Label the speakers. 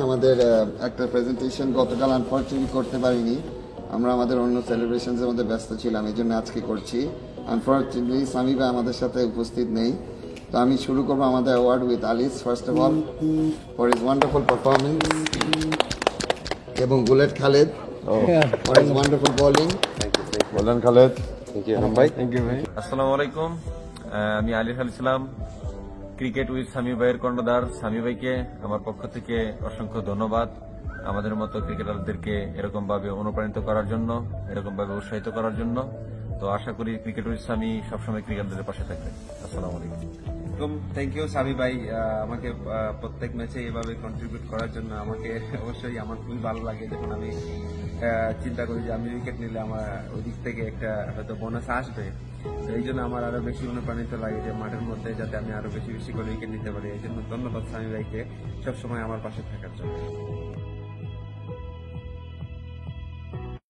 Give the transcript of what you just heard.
Speaker 1: আমাদের একটা প্রেজেন্টেশন গতকাল আনফর্চুনেটলি করতে পারিনি। আমরা আমাদের অন্য সেলিব্রেশনসের মধ্যে ব্যস্ত ছিলাম, এই জন্য আজকে করছি। আনফর্চুনেটলি সামি ভাই আমাদের সাথে উপস্থিত নেই। তো আমি শুরু করবো আমাদের award with Alis first of all for his wonderful performance, এবং bullet Khaled for his wonderful bowling.
Speaker 2: বলেন খালেদ। থ্যাংক ইউ ভাই।
Speaker 3: আসসালামু আলাইকুম, আমি আলিফ আল ইসলাম, ক্রিকেট উইথ সামি ভাইয়ের কর্ণধার। সামি ভাইকে আমার পক্ষ থেকে অসংখ্য ধন্যবাদ আমাদের মতো ক্রিকেটারদেরকে এরকম ভাবে অনুপ্রাণিত করার জন্য, এরকম ভাবে উৎসাহিত করার জন্য। তো আশা করি ক্রিকেট উইথ সামি সবসময় ক্রিকেটারদের পাশে থাকবে। আসসালামু আলাইকুম।
Speaker 4: থ্যাংক ইউ সামি ভাই, আমাকে প্রত্যেক ম্যাচে এভাবে কন্ট্রিবিউট করার জন্য। আমাকে অবশ্যই আমার খুবই ভালো লাগে যখন আমি চিন্তা করি যে আমি উইকেট নিলে আমার ওই দিক থেকে একটা হয়তো বোনাস আসবে। এই জন্য আমার আরো বেশি অনুপ্রাণিত লাগে যে মাঠের মধ্যে যাতে আমি আরো বেশি বেশি করে উইকেট নিতে পারি। এই জন্য ধন্যবাদ সামি ভাইকে সবসময় আমার পাশে থাকার জন্য।